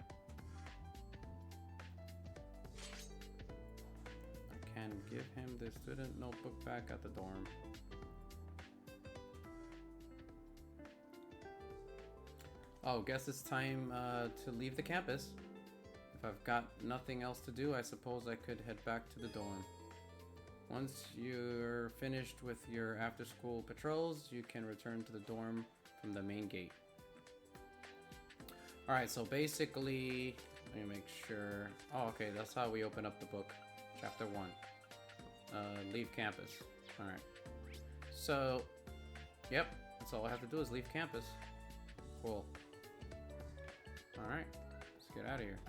I can give him the student notebook back at the dorm. Oh, guess it's time to leave the campus. If I've got nothing else to do, I suppose I could head back to the dorm. Once you're finished with your after-school patrols, you can return to the dorm from the main gate. Alright, so basically, let me make sure. Oh, okay, that's how we open up the book. Chapter 1. Leave campus. Alright. So, yep, that's all I have to do is leave campus. Cool. Alright, let's get out of here.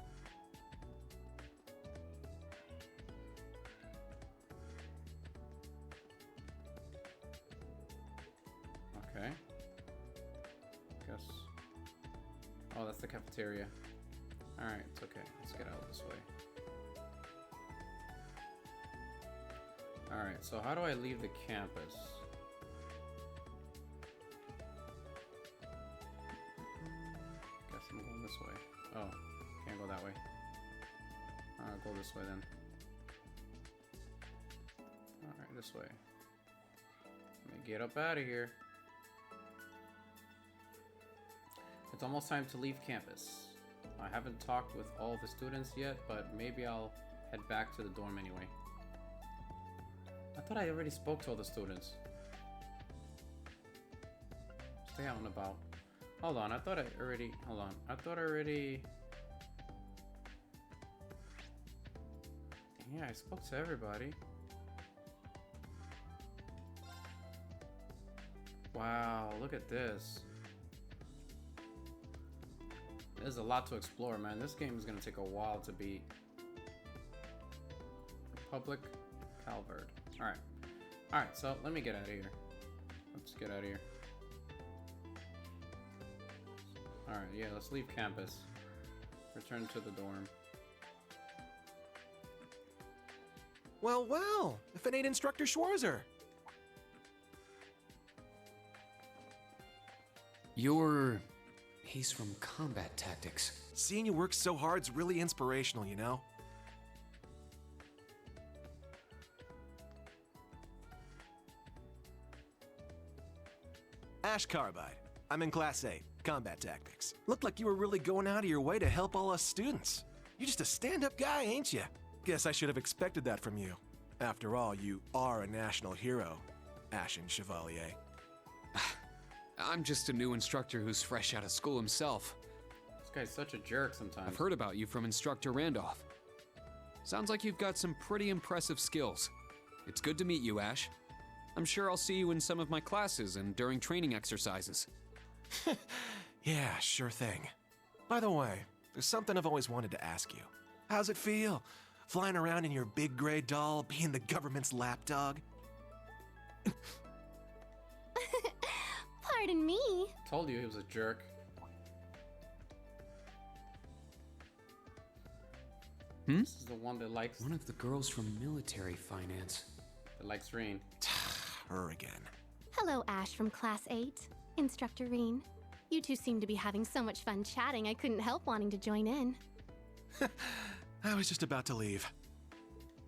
Okay. Guess. Oh, that's the cafeteria. Alright, it's okay. Let's get out this way. Alright, so how do I leave the campus? Guess I'm going this way. Oh, can't go that way. I'll go this way then. Alright, this way. Let me get up out of here. It's almost time to leave campus. I haven't talked with all the students yet, but maybe I'll head back to the dorm anyway. I thought I already spoke to all the students. Stay out and about. Hold on, I thought I already... Hold on, I thought I already... Yeah, I spoke to everybody. Wow, look at this. There's a lot to explore, man. This game is gonna take a while to beat. Republic Calvert. Alright. Alright, so let me get out of here. Let's get out of here. Alright, yeah, let's leave campus. Return to the dorm. Well, well, if it ain't Instructor Schwarzer. He's from combat tactics. Seeing you work so hard's really inspirational, you know? Ash Carbide. I'm in Class 8, Combat Tactics. Looked like you were really going out of your way to help all us students. You're just a stand-up guy, ain't you? Guess I should have expected that from you. After all, you are a national hero, Ashen Chevalier. I'm just a new instructor who's fresh out of school himself. This guy's such a jerk sometimes. I've heard about you from Instructor Randolph. Sounds like you've got some pretty impressive skills. It's good to meet you, Ash. I'm sure I'll see you in some of my classes and during training exercises. Yeah, sure thing. By the way, there's something I've always wanted to ask you. How's it feel, flying around in your big gray doll, being the government's lapdog? Pardon me. Told you he was a jerk. This is the one that likes One of the girls from military finance. Reen. Her again. Hello, Ash from Class 8. Instructor Reen. You two seem to be having so much fun chatting, I couldn't help wanting to join in. I was just about to leave.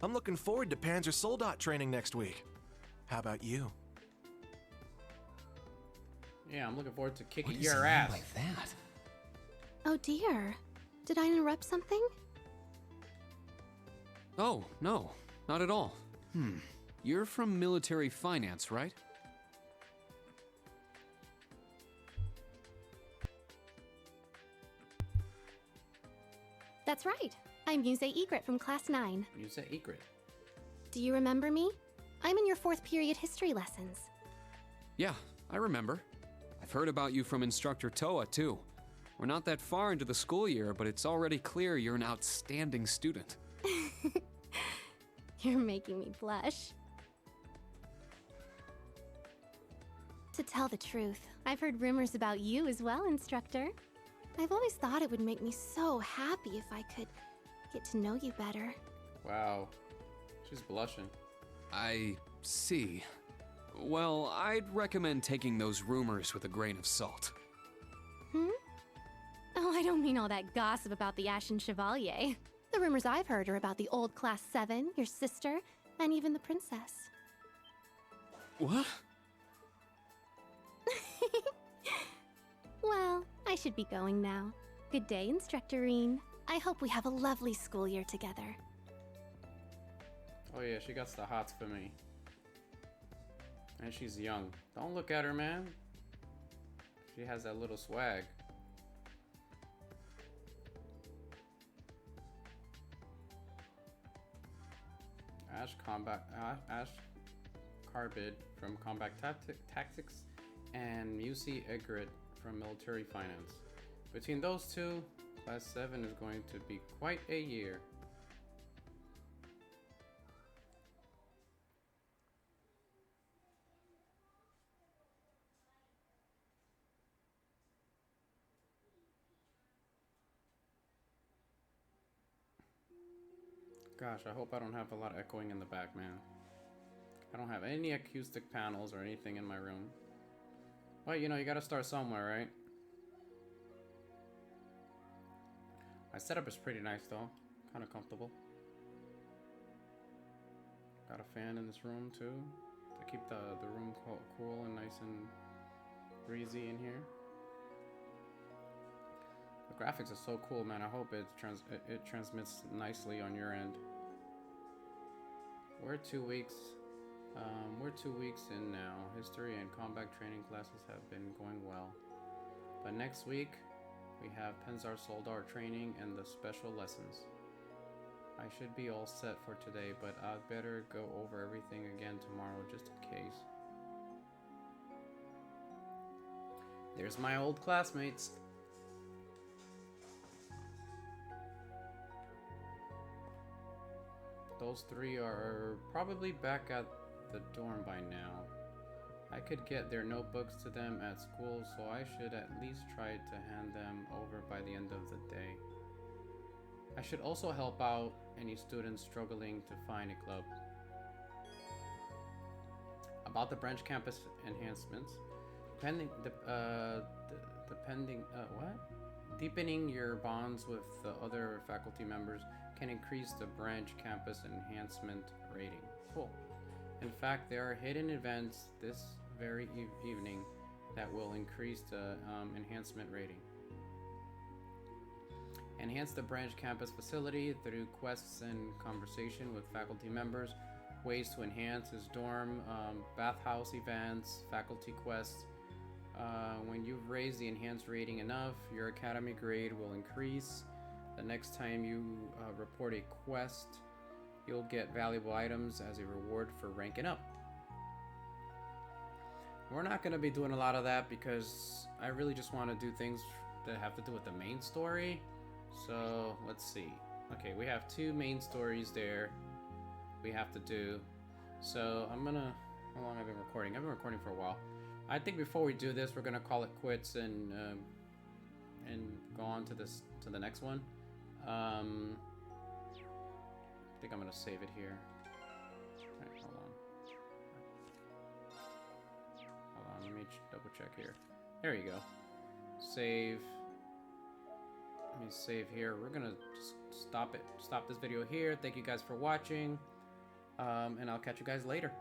I'm looking forward to Panzer Soldat training next week. How about you? Yeah, I'm looking forward to kicking What does he your mean ass. by that? Oh dear. Did I interrupt something? Oh, no, not at all. You're from military finance, right? That's right. I'm Muse Egret from Class 9. You said Egret. Do you remember me? I'm in your 4th period history lessons. Yeah, I remember. I've heard about you from Instructor Toa, too. We're not that far into the school year, but it's already clear you're an outstanding student. You're making me blush. To tell the truth, I've heard rumors about you as well, Instructor. I've always thought it would make me so happy if I could get to know you better. Wow. She's blushing. I see. Well, I'd recommend taking those rumors with a grain of salt. Oh, I don't mean all that gossip about the Ashen Chevalier. The rumors I've heard are about the old Class 7, your sister, and even the princess. What? Well, I should be going now. Good day, Instructor Reen. I hope we have a lovely school year together. Oh yeah, she got the hots for me. And she's young. Don't look at her, man. She has that little swag. Ash Carbid from Combat Tactics, and Musi Egret from Military Finance. Between those two, Class 7 is going to be quite a year. Gosh, I hope I don't have a lot of echoing in the back, man. I don't have any acoustic panels or anything in my room. Well, you know, you gotta start somewhere, right? My setup is pretty nice, though. Kind of comfortable. Got a fan in this room, too, to keep the room cool and nice and breezy in here. The graphics are so cool, man. I hope it transmits nicely on your end. We're 2 weeks. We're 2 weeks in now. History and combat training classes have been going well, but next week we have Panzer Soldat training and the special lessons. I should be all set for today, but I'd better go over everything again tomorrow just in case. There's my old classmates. Those three are probably back at the dorm by now. I could get their notebooks to them at school, so I should at least try to hand them over by the end of the day. I should also help out any students struggling to find a club. About the branch campus enhancements, deepening your bonds with the other faculty members can increase the branch campus enhancement rating. Cool. In fact, there are hidden events this very evening that will increase the enhancement rating. Enhance the branch campus facility through quests and conversation with faculty members. Ways to enhance is dorm, bathhouse events, faculty quests. When you've raised the enhanced rating enough, your academy grade will increase. The next time you report a quest, you'll get valuable items as a reward for ranking up. We're not going to be doing a lot of that because I really just want to do things that have to do with the main story. So let's see. Okay, we have 2 main stories there we have to do. So I'm gonna How long have I been recording? I've been recording for a while. I think before we do this, we're gonna call it quits and go on to the next one. I think I'm gonna save it here. Alright, hold on. Hold on, let me double check here. There you go. Save. Let me save here. We're gonna just stop this video here. Thank you guys for watching. And I'll catch you guys later.